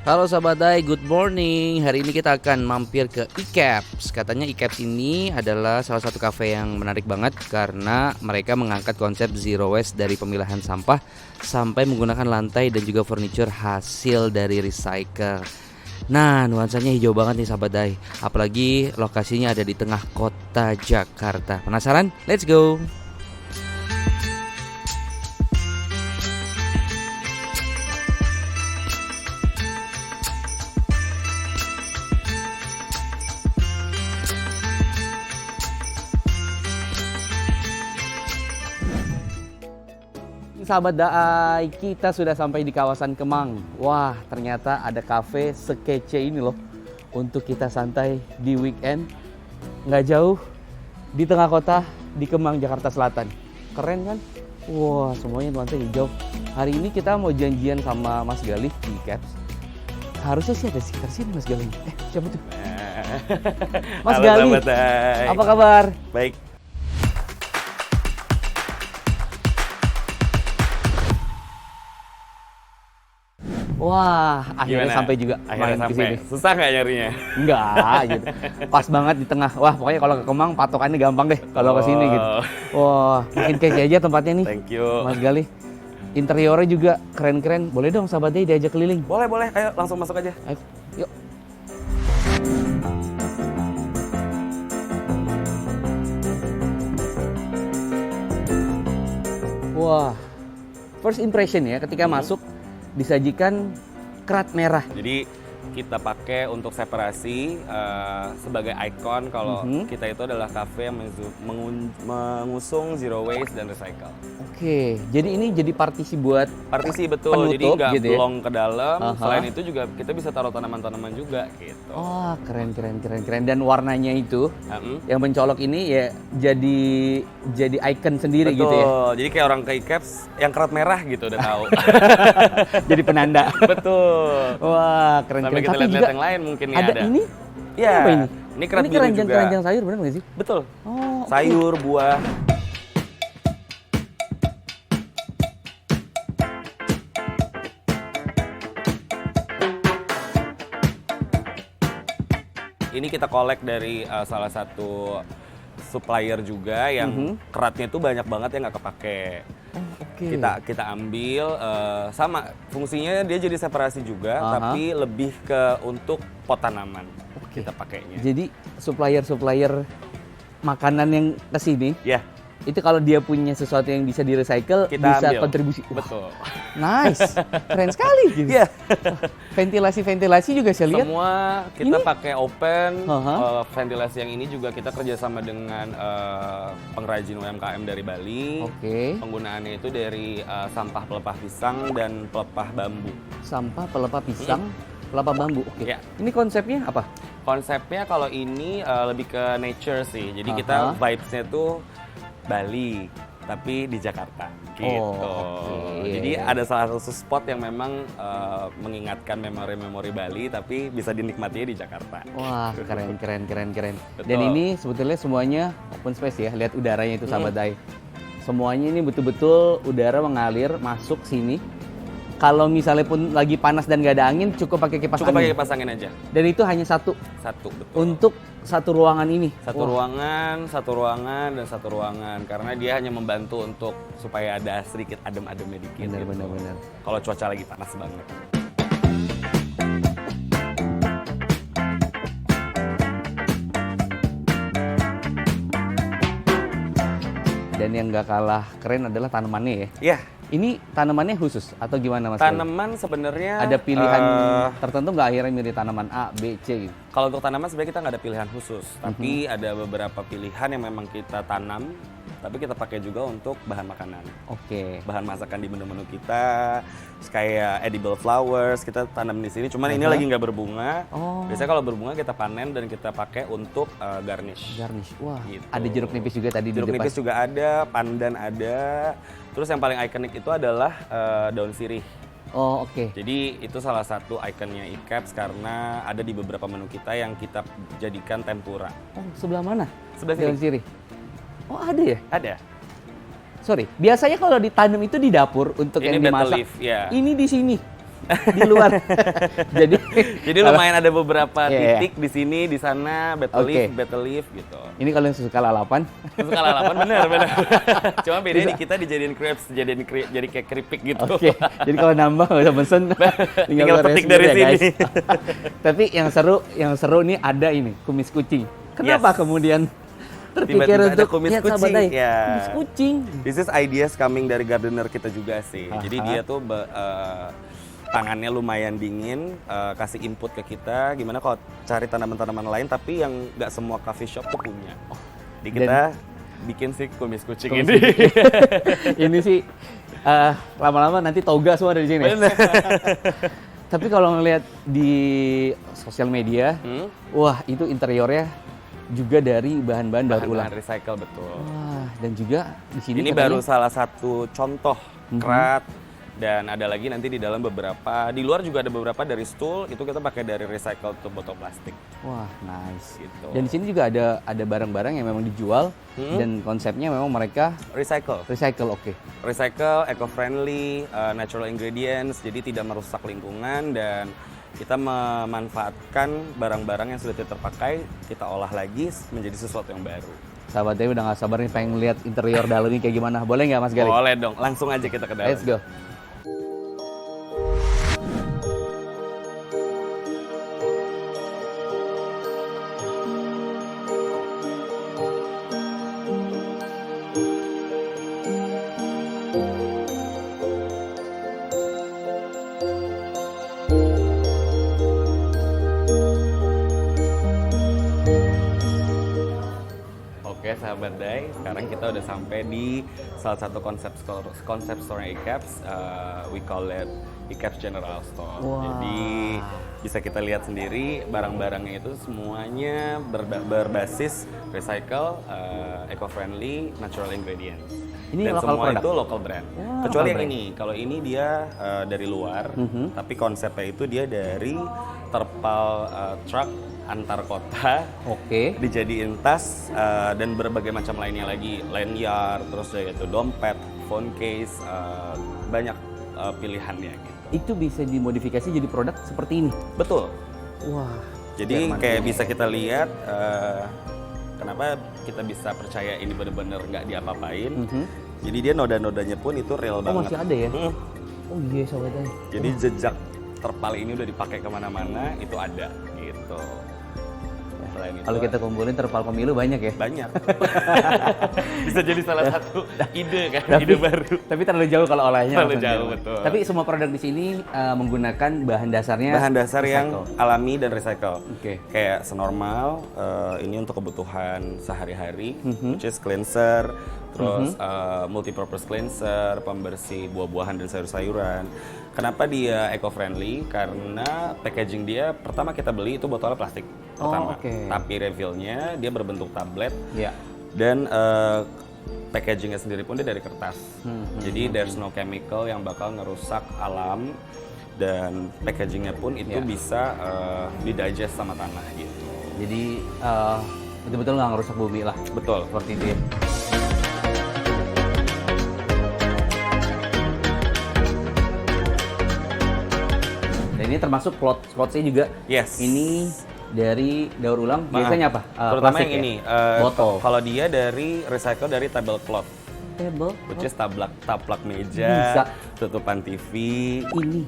Halo sahabat Dai, good morning. Hari ini kita akan mampir ke iCaps. Katanya iCaps ini adalah salah satu kafe yang menarik banget karena mereka mengangkat konsep zero waste dari pemilahan sampah sampai menggunakan lantai dan juga furniture hasil dari recycle. Nah, nuansanya hijau banget nih sahabat Dai. Apalagi lokasinya ada di tengah kota Jakarta. Penasaran? Let's go. Sahabat Daai, kita sudah sampai di kawasan Kemang. Wah, ternyata ada kafe sekece ini loh untuk kita santai di weekend. Nggak jauh, di tengah kota, di Kemang, Jakarta Selatan. Keren kan? Wah, semuanya nuansa hijau. Hari ini kita mau janjian sama Mas Galih di Caps. Harusnya sih ada sekitar sini Mas Galih. Siapa tuh? Mas Halo, Galih, sahabat Dai. apa kabar? Baik. Wah, akhirnya Gimana? sampai juga Akhirnya main ke sampai. sini. Susah nggak nyarinya? Enggak gitu. Pas banget di tengah. Wah, pokoknya kalau ke Kemang patokannya gampang deh kalau ke sini gitu. Wah, makin kece aja tempatnya nih. Thank you. Mas Galih. Interiornya juga keren-keren. Boleh dong sahabatnya diajak keliling. Boleh, boleh. Ayo langsung masuk aja. Ayo, yuk. Wah, first impression ya ketika masuk disajikan kerat merah. Jadi kita pakai untuk separasi sebagai ikon kalau kita itu adalah kafe yang mengusung zero waste dan recycle. Oke, jadi ini jadi partisi buat Partisi betul, Penutup jadi nggak gitu ya? blong ke dalam. Aha. Selain itu juga kita bisa taruh tanaman-tanaman juga gitu. wah, keren. Dan warnanya itu Mm-mm. yang mencolok ini ya jadi icon sendiri Betul, gitu ya. jadi kayak orang ke iCaps yang kerat merah gitu udah tahu. Jadi penanda. Betul. Wah, keren. Sampai kita Tapi lihat-lihat juga yang lain mungkin nih ada ada. ini. Iya. Apa ini? Ini kerat Ini biru juga. keranjang sayur benar nggak sih? Betul. Oh, Sayur, buah. Ini kita collect dari salah satu supplier juga yang keratnya itu banyak banget yang nggak kepake. oke. Kita ambil sama fungsinya dia jadi separasi juga, Aha. tapi lebih ke untuk pot tanaman kita pakainya. Jadi supplier makanan yang ke sini Ya, itu kalau dia punya sesuatu yang bisa di-recycle kita bisa ambil. kontribusi. Wah, Betul. nice. Keren sekali gitu. Iya. Ventilasi juga saya lihat. Semua kita Ini? pakai open. Aha. Ventilasi yang ini juga kita kerjasama dengan pengrajin UMKM dari Bali. Oke. Penggunaannya itu dari sampah pelepah pisang dan pelepah bambu. Sampah pelepah pisang, pelepah bambu. Oke. Ya. Ini konsepnya apa? Konsepnya kalau ini lebih ke nature sih. Jadi Aha. kita vibes-nya tuh Bali, tapi di Jakarta gitu. oke. Jadi ada salah satu spot yang memang mengingatkan memori-memori Bali, tapi bisa dinikmatinya di Jakarta. Wah, keren. Betul. Dan ini sebetulnya semuanya open space ya. Lihat udaranya itu sahabat Dai. Semuanya ini betul-betul udara mengalir masuk sini. Kalau misalnya pun lagi panas dan nggak ada angin, cukup pakai kipas Cukup pakai angin. kipas angin aja. Dan itu hanya satu Satu, betul. untuk satu ruangan ini. Satu Wah, ruangan, dan satu ruangan. Karena dia hanya membantu untuk supaya ada sedikit adem-ademnya dikit. gitu. benar. Kalau cuaca lagi panas banget. Dan yang nggak kalah keren adalah tanamannya ya. Ya, Ini tanamannya khusus atau gimana Mas? Galih? tanaman sebenarnya Ada pilihan eh, tertentu nggak akhirnya milih tanaman A, B, C gitu? kalau untuk tanaman sebenarnya kita nggak ada pilihan khusus, tapi ada beberapa pilihan yang memang kita tanam, tapi kita pakai juga untuk bahan makanan, Oke. bahan masakan di menu-menu kita, kayak edible flowers kita tanam di sini. Cuman ini lagi nggak berbunga. Oh. Biasanya kalau berbunga kita panen dan kita pakai untuk garnish. Garnish. Wah, Gitu. ada jeruk nipis juga tadi Jeruk di depan. nipis juga ada, pandan ada. Terus yang paling ikonik itu adalah daun sirih. Oh, oke. Jadi itu salah satu ikonnya iCaps karena ada di beberapa menu kita yang kita jadikan tempura. Oh, sebelah mana? Sebelah Daun sini. sirih. Oh, ada ya? Ada. Sorry, biasanya kalau ditanam itu di dapur untuk Ini yang betel dimasak. leaf, ya. Ini di sini. di luar. Jadi Jadi lumayan ada beberapa Iya, iya. titik di sini, di sana, battle leaf gitu. ini kalau yang suka lalapan, Suka lalapan bener. Cuma bedanya di kita dijadiin crepes, jadi kayak keripik gitu. oke. Jadi kalau nambah nggak usah pesen, Tinggal beres petik sendiri dari ya, guys. sini. Tapi yang seru nih ada ini kumis kucing. Kenapa Yes. kemudian terpikir Tiba-tiba ada untuk kumis ya, sahabat kucing, Dai, ya. kumis kucing? This is ideas coming dari gardener kita juga sih. Jadi Aha. dia tuh tangannya lumayan dingin, kasih input ke kita. Gimana kalau cari tanaman-tanaman lain tapi yang nggak semua coffee shop tuh punya. Jadi kita bikin sih kumis kucing Kumis ini. Ini sih lama-lama nanti toga semua dari sini. Bener. Tapi kalau ngelihat di sosial media, wah itu interiornya juga dari bahan-bahan daur ulang. Bahan recycle betul. Wah, dan juga di sini Ini katanya- baru salah satu contoh kerat, dan ada lagi nanti di dalam beberapa, di luar juga ada beberapa dari stool, itu kita pakai dari recycled botol plastik Wah, nice. gitu. Dan di sini juga ada barang-barang yang memang dijual dan konsepnya memang mereka Recycle, oke. recycle, eco-friendly, natural ingredients, jadi tidak merusak lingkungan dan kita memanfaatkan barang-barang yang sudah tidak terpakai, kita olah lagi menjadi sesuatu yang baru. Sahabatnya udah nggak sabar nih pengen lihat interior dalamnya kayak gimana. Boleh nggak Mas Gali? Boleh dong, langsung aja kita ke dalam. Let's go. Oke sahabat Dai, sekarang kita udah sampai di salah satu konsep store iCaps, we call it iCaps General Store. Wah. Jadi bisa kita lihat sendiri barang-barangnya itu semuanya berbasis recycle, eco-friendly, natural ingredients. Ini Dan local semua product? itu local brand. Wah, Kecuali local yang brand. ini, kalau ini dia dari luar, tapi konsepnya itu dia dari terpal truck antar kota. Oke. Dijadiin tas dan berbagai macam lainnya lagi, lanyard, terus yaitu dompet, phone case, banyak pilihannya gitu. Itu bisa dimodifikasi jadi produk seperti ini. Betul. Wah. Jadi Jerman. kayak bisa kita lihat kenapa kita bisa percaya ini benar-benar nggak diapa-apain. Jadi dia noda-nodanya pun itu real Oh banget. masih ada ya? Mm. Oh iya sahabatnya. Jadi jejak terpal ini udah dipakai kemana-mana itu ada gitu. Selain itu Kalau kita kumpulin terpal pemilu banyak ya. banyak. Bisa jadi salah satu ide kan, ide baru. Tapi terlalu jauh kalau olahnya. Terlalu langsung jauh, Jerman. betul. Tapi semua produk di sini menggunakan bahan dasarnya. Bahan dasar yang recycle. alami dan recycle. Oke. Kayak senormal, ini untuk kebutuhan sehari-hari, which is cleanser, terus multipurpose cleanser, pembersih buah-buahan dan sayur-sayuran. Kenapa dia eco-friendly? Karena packaging dia, pertama kita beli itu botolnya plastik pertama. oke. Tapi refillnya dia berbentuk tablet Iya. dan packagingnya sendiri pun dia dari kertas. Jadi there's no chemical yang bakal ngerusak alam dan packagingnya pun itu Iya. bisa didigest sama tanah gitu. Jadi betul-betul nggak ngerusak bumi lah. Betul. Seperti itu ya. Dan ini termasuk clothes-nya juga. Yes. Ini dari daur ulang. Maaf. Biasanya apa? Terutama Plastik yang ya? ini. Botol. Kalau dia dari recycle dari tablecloth, Table. which is taplak meja, Bisa. tutupan TV. Ini.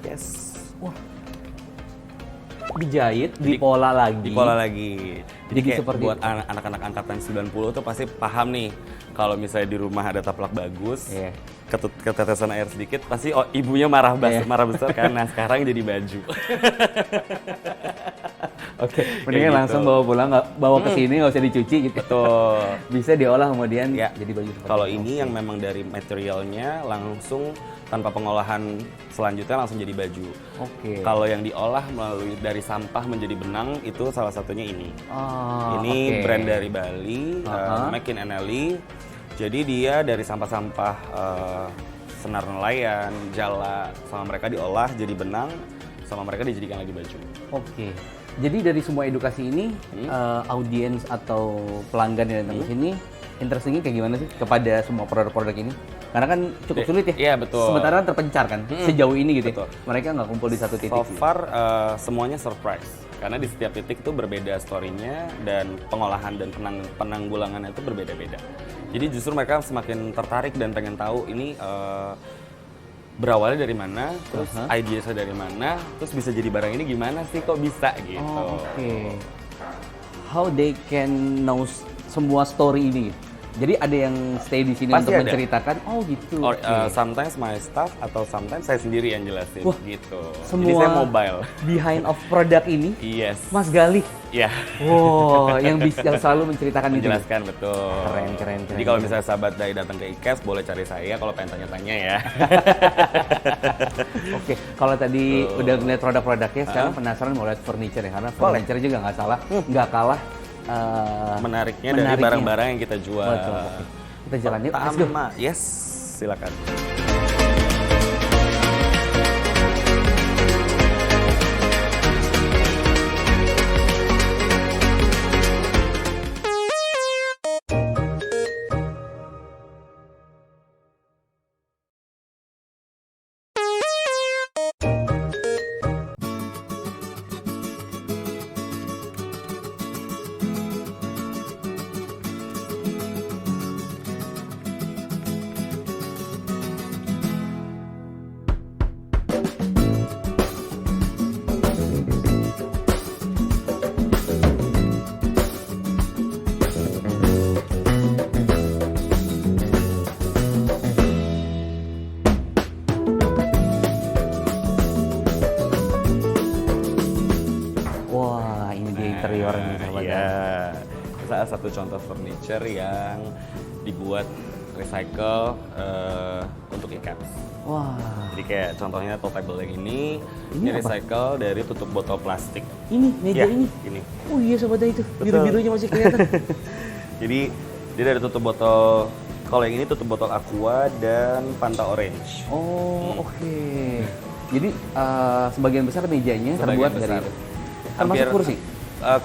Yes. Wah. Dijahit, dipola lagi. Dipola lagi. Jadi Jadi kayak seperti buat itu. anak-anak angkatan 90 tuh pasti paham nih. Kalau misalnya di rumah ada taplak bagus, Iya. ketetesan air sedikit, pasti ibunya marah Iya. marah besar karena sekarang jadi baju. Oke, mendingan gitu. langsung bawa pulang, bawa ke sini nggak usah dicuci gitu. Betul. Bisa diolah kemudian Ya. jadi baju seperti Kalau itu. ini yang memang dari materialnya langsung tanpa pengolahan selanjutnya langsung jadi baju. Oke. Kalau yang diolah melalui dari sampah menjadi benang itu salah satunya ini. Oh, Ini oke. brand dari Bali, Aha. Make in NLI. Jadi dia dari sampah-sampah senar nelayan, jala, sama mereka diolah jadi benang, sama mereka dijadikan lagi baju. Oke. Jadi dari semua edukasi ini, audiens atau pelanggan yang datang ke sini Interestingnya kayak gimana sih kepada semua produk-produk ini? Karena kan cukup sulit ya. Iya, betul. Sementara terpencar kan sejauh ini gitu. Betul. Ya. Mereka nggak kumpul di satu titik. So far semuanya surprise. Karena di setiap titik itu berbeda story-nya dan pengolahan dan penanggulangannya itu berbeda-beda. Jadi justru mereka semakin tertarik dan pengen tahu ini berawalnya dari mana, terus idenya dari mana, terus bisa jadi barang ini gimana sih, kok bisa gitu. Oh, oke. How they can know semua story ini? Jadi ada yang stay di sini Pasti untuk ada. menceritakan, oh gitu. Or, sometimes my staff atau sometimes saya sendiri yang jelasin. Wah, gitu. semua Jadi saya mobile. Behind of product ini, Yes. Mas Galih. Iya. Wow, yang selalu menceritakan itu. Menjelaskan betul. Keren. Jadi kalau misalnya sahabat Dai datang ke IKES boleh cari saya kalau pengen tanya-tanya ya. Oke, kalau tadi udah ngeliat produk-produknya, sekarang penasaran mau lihat furniture ya, karena furniture juga nggak salah, nggak kalah Menariknya dari barang-barang yang kita jual. Betul. Oke. Kita jalan yuk. Let's go. Pertama, yes, silakan. Wah, ini dia interiornya sahabat. Iya. Salah satu contoh furniture yang dibuat recycle untuk e-caps. Wah, Jadi kayak contohnya tote table yang ini apa? recycle dari tutup botol plastik. ini meja Ya, ini. ini. Oh iya sahabat, itu biru-birunya masih kelihatan. Jadi dia dari tutup botol, kalau yang ini tutup botol aqua dan Fanta orange. Oh, oke. Jadi sebagian besar mejanya Sebagian terbuat besar. dari itu. Termasuk kursi.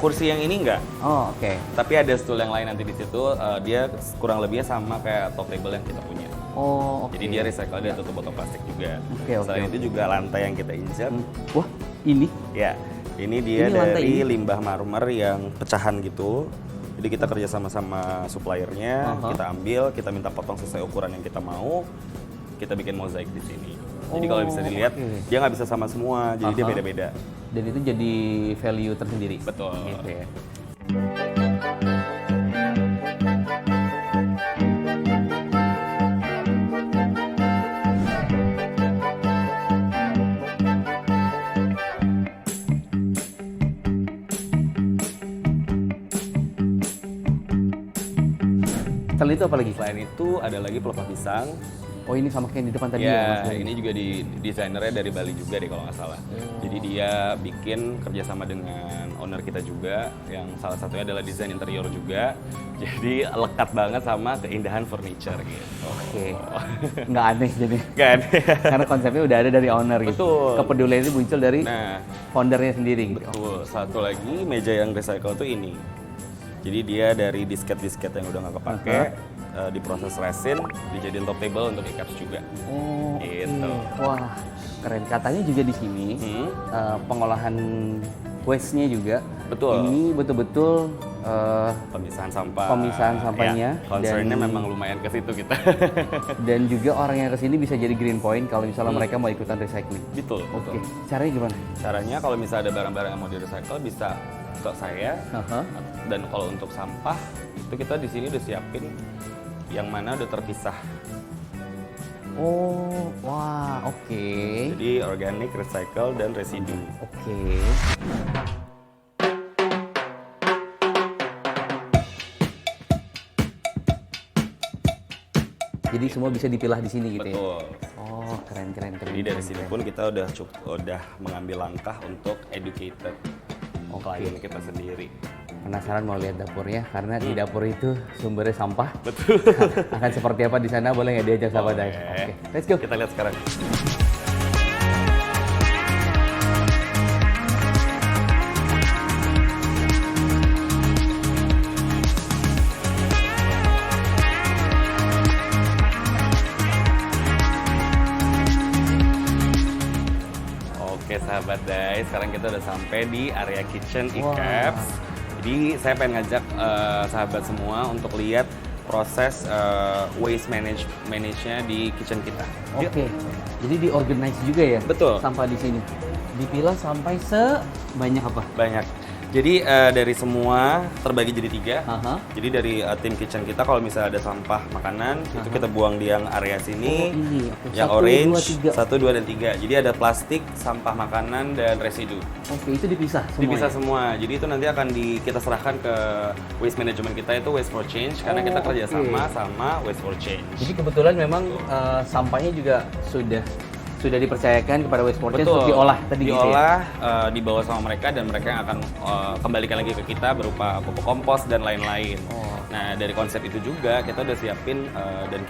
Kursi yang ini enggak, Oh, oke. tapi ada stool yang lain nanti di situ. Dia kurang lebihnya sama kayak top table yang kita punya. Oh, oke. Jadi dia recycle, dia tutup botol plastik juga. Oke, oke, Selain oke. itu juga lantai yang kita injak. Wah, ini Ya, ini dia Ini lantai dari ini? limbah marmer yang pecahan gitu. Jadi kita kerja sama suppliernya, kita ambil, kita minta potong sesuai ukuran yang kita mau, kita bikin mozaik di sini. Jadi kalau bisa dilihat, oke. dia nggak bisa sama semua, jadi dia beda-beda. dan itu jadi value tersendiri. Betul. Gitu ya. Selain itu apa lagi? Selain itu ada lagi pelepah pisang. Oh, ini sama kayak yang di depan tadi ya, Mas Ya, Galih? ini juga desainernya dari Bali juga deh kalau nggak salah. Jadi dia bikin kerjasama dengan owner kita juga, yang salah satunya adalah desain interior juga. Jadi lekat banget sama keindahan furniture gitu. Oke. Nggak aneh jadi. Kan? Karena konsepnya udah ada dari owner gitu. Betul. Kepedulian itu muncul dari Nah, foundernya sendiri gitu. betul. Satu lagi meja yang recycle tuh ini. Jadi dia dari disket-disket yang udah nggak kepake, diproses resin, dijadiin top table untuk e-caps juga. Oh, Gitu. oke. Wah, keren. Katanya juga di sini pengolahan waste-nya juga. Betul. Ini betul-betul Pemisahan sampah. Pemisahan sampahnya Ya, concernnya dan- memang lumayan ke situ kita. dan juga orang yang kesini bisa jadi green point kalau misalnya mereka mau ikutan recycling. Betul, Oke, betul. caranya gimana? Caranya kalau misalnya ada barang-barang yang mau di-recycle bisa ke saya. Aha. Dan kalau untuk sampah itu kita di sini udah siapin yang mana udah terpisah. Oh, wah, oke. Jadi organic, recycle, dan residu. Oke. Jadi semua bisa dipilah di sini gitu ya? Betul. Oh, keren. Jadi dari sini pun kita udah mengambil langkah untuk educated klien kita sendiri. Penasaran mau lihat dapurnya karena di dapur itu sumbernya sampah. Betul. Akan seperti apa di sana, boleh nggak diajak sahabat Dai? Oke, let's go. Kita lihat sekarang. sahabat Dai, sekarang kita udah sampai di area kitchen Wah. Icaps. Jadi saya pengen ngajak sahabat semua untuk lihat proses waste manage-nya di kitchen kita. Yuk. Oke. Jadi diorganize juga ya? Betul. Sampah di sini. Dipilah sampai sebanyak apa? Banyak. Jadi dari semua terbagi jadi 3. Aha. Jadi dari tim kitchen kita kalau misalnya ada sampah makanan itu kita buang di yang area sini. Oh, ini. Oke. Yang 1, orange 2, 3. 1, 2, dan 3. Jadi ada plastik, sampah makanan, dan residu. Oke, itu dipisah semua. Dipisah ya? semua. Jadi itu nanti akan kita serahkan ke waste management kita, itu Waste for Change, karena kita kerja sama sama Waste for Change. Jadi kebetulan memang sampahnya juga sudah dipercayakan kepada Waste for Change Betul. untuk diolah tadi gitu ya? Diolah, dibawa sama mereka, dan mereka yang akan kembalikan lagi ke kita berupa pupuk kompos dan lain-lain. Oh. Nah, dari konsep itu juga kita udah siapin dan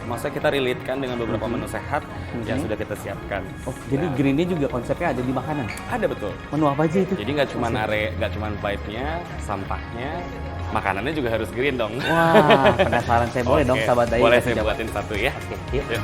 maksudnya kita relate-kan dengan beberapa menu sehat yang sudah kita siapkan. Oh, jadi greennya juga konsepnya ada di makanan. Ada, betul. Menu apa aja itu? Jadi nggak cuma pipe-nya, sampahnya, makanannya juga harus green dong. Wah, penasaran saya boleh dong Oke, sahabat Dai. boleh kasih saya coba. buatin satu ya. Oke, yuk. Yuk.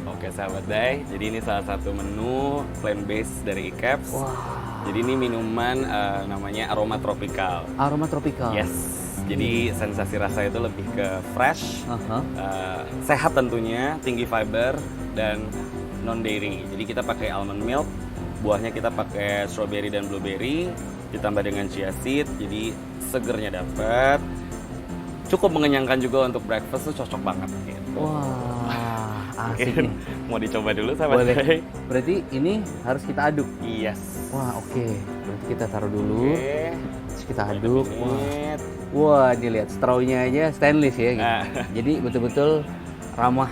Oke sahabat Dai, jadi ini salah satu menu plant based dari Icaps. Wah, Jadi ini minuman namanya aroma tropical. aroma tropikal. Yes. Jadi sensasi rasa itu lebih ke fresh, Aha. sehat tentunya, tinggi fiber dan non dairy. Jadi kita pakai almond milk, buahnya kita pakai strawberry dan blueberry, ditambah dengan chia seed. Jadi segernya dapat. Cukup mengenyangkan juga untuk breakfast, tuh cocok banget gitu. Wah, asik nih. Mau dicoba dulu sama Boleh. saya? Berarti ini harus kita aduk. Yes. Wah, oke. Berarti kita taruh dulu. Oke. Terus kita aduk. Wah. Menit. Wah, dilihat straw-nya aja stainless ya. Gitu. Nah. Jadi betul-betul ramah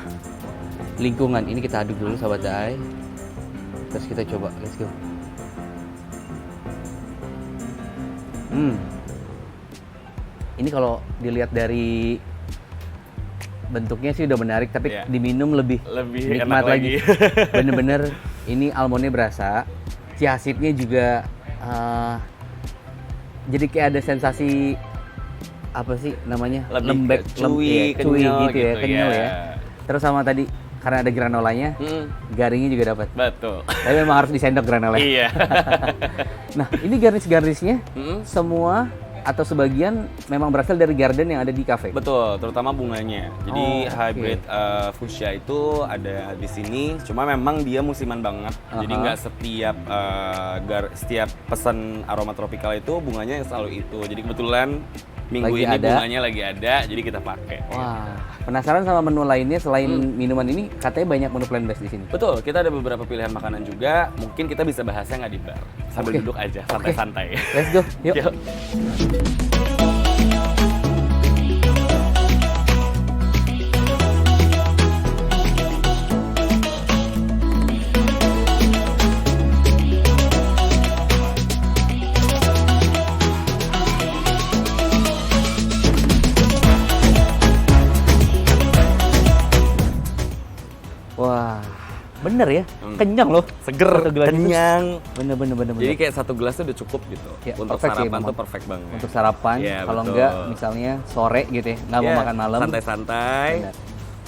lingkungan. Ini kita aduk dulu sahabat Dai. Terus kita coba. Let's go. Ini kalau dilihat dari bentuknya sih udah menarik, tapi Iya. diminum lebih Lebih nikmat enak lagi. Bener-bener ini almondnya berasa, chia seednya juga jadi kayak ada sensasi apa sih namanya, Lebih lembek, ke chewy, chewy kenyal gitu ya, gitu, kenyal ya. ya. Terus sama tadi karena ada granolanya, garingnya juga dapat. Betul. Tapi memang harus disendok granolanya. Iya. Nah, ini garnish-garnishnya Mm. semua atau sebagian memang berasal dari garden yang ada di cafe. Betul, terutama bunganya. Jadi Oh, oke. hybrid fuchsia itu ada di sini. Cuma memang dia musiman banget. Jadi Aha. nggak setiap pesan aroma tropikal itu bunganya selalu itu. Jadi kebetulan minggu Lagi ini ada. bunganya lagi ada, jadi kita pakai. Wah, penasaran sama menu lainnya selain minuman ini? Katanya banyak menu plant based di sini. Betul, kita ada beberapa pilihan makanan juga. Mungkin kita bisa bahasnya nggak di bar, sambil Oke. duduk aja, Oke. santai-santai. Let's go, yuk. Yuk. Wah, bener ya, kenyang loh. Seger, Satu gelas itu. kenyang. Bener. Jadi kayak satu gelas tuh udah cukup gitu. Ya, Untuk perfect sih sarapan memang. tuh perfect banget. Untuk sarapan, Iya, kalau betul. enggak misalnya sore gitu ya, nggak mau Iya, makan malam. santai-santai, Benar.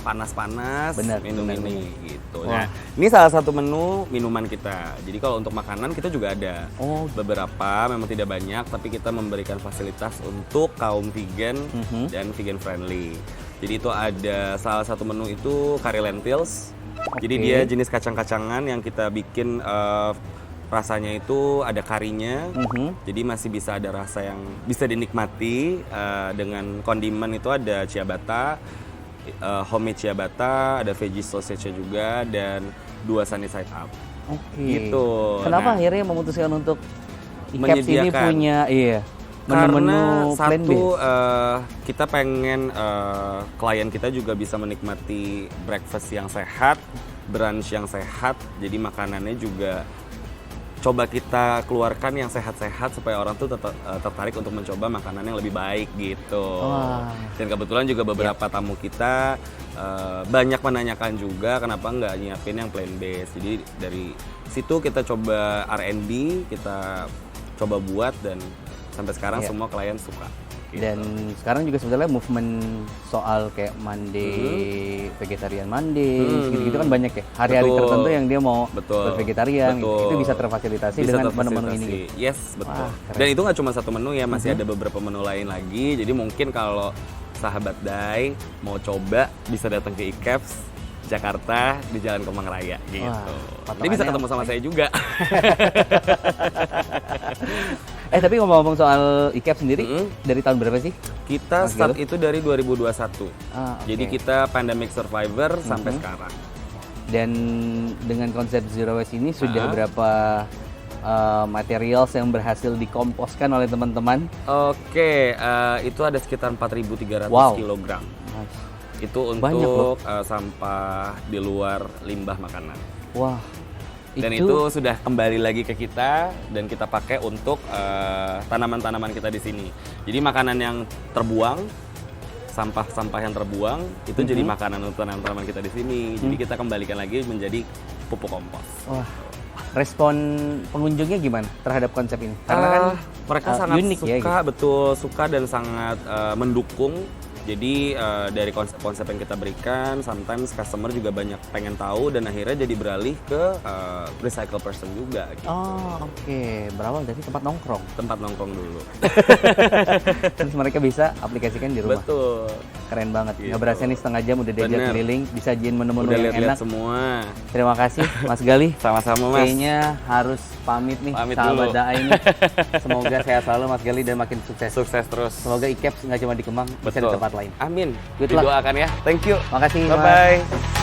panas-panas, Benar, minum benar, ini gitu. Wah. Nah, ini salah satu menu minuman kita. Jadi kalau untuk makanan kita juga ada. Oh, Beberapa memang tidak banyak, tapi kita memberikan fasilitas untuk kaum vegan Mhm. dan vegan friendly. Jadi itu ada salah satu menu itu curry lentils. Jadi Oke. dia jenis kacang-kacangan yang kita bikin rasanya itu ada karinya. Jadi masih bisa ada rasa yang bisa dinikmati dengan kondimen itu ada ciabatta, homemade ciabatta, ada veggie sausage juga dan 2 sunny side up. Oke. Gitu. Kenapa Nah, akhirnya memutuskan untuk Icaps ini menyediakan. punya Karena menu-menu plant-based? satu kita pengen klien kita juga bisa menikmati breakfast yang sehat, brunch yang sehat, jadi makanannya juga coba kita keluarkan yang sehat-sehat supaya orang tuh tertarik untuk mencoba makanan yang lebih baik gitu. Wah. Dan kebetulan juga beberapa tamu kita banyak menanyakan juga kenapa nggak nyiapin yang plant-based. Jadi dari situ kita coba R&D, kita coba buat dan sampai sekarang Iya. semua klien suka. Gitu. Dan sekarang juga sebenarnya movement soal kayak Monday, vegetarian Monday, gitu-gitu kan banyak ya. Hari-hari Betul. tertentu yang dia mau Betul. bervegetarian, gitu. Betul. Itu bisa terfasilitasi Bisa dengan terfasilitasi. menu-menu ini. Gitu. Yes, betul. Wah, keren. Dan itu nggak cuma satu menu ya, masih ada beberapa menu lain lagi. Jadi mungkin kalau sahabat Dai mau coba bisa datang ke Icaps Jakarta di Jalan Kemang Raya gitu. Wah, Ini bisa patokannya ketemu sama saya juga. Tapi ngomong-ngomong soal Icaps sendiri, dari tahun berapa sih? Kita Mas start Galuh? itu dari 2021. Oke. Jadi kita pandemic survivor sampai sekarang. Dan dengan konsep Zero Waste ini sudah Ah. berapa materials yang berhasil dikomposkan oleh teman-teman? Oke, itu ada sekitar 4.300 Wow. kilogram. Nice. Itu Banyak untuk sampah di luar limbah makanan. Wah, Dan itu sudah kembali lagi ke kita dan kita pakai untuk tanaman-tanaman kita di sini. Jadi makanan yang terbuang, sampah-sampah yang terbuang itu jadi makanan untuk tanaman-tanaman kita di sini. Jadi kita kembalikan lagi menjadi pupuk kompos. Wah, respon pengunjungnya gimana terhadap konsep ini? Karena kan Mereka sangat unik suka, ya, gitu. betul suka dan sangat mendukung. Jadi dari konsep-konsep yang kita berikan, sometimes customer juga banyak pengen tahu dan akhirnya jadi beralih ke recycle person juga. Gitu. Oh, oke. Berawal dari tempat nongkrong. Tempat nongkrong dulu. Terus mereka bisa aplikasikan di rumah. Betul. Keren banget. Gitu. Nggak berasa nih setengah jam udah diajak Bener. keliling, disajiin menu-menu Udah yang lihat-lihat enak. semua. Terima kasih Mas Galih. Sama-sama Mas. Kayaknya harus pamit nih Pamit sahabat dulu. Daai ini. Semoga sehat selalu Mas Galih dan makin sukses. Sukses terus. Semoga Icaps nggak cuma di Kemang, bisa di Betul. tempat lain. Amin. Good luck. Didoakan ya. Thank you. Makasih Mas. Bye-bye.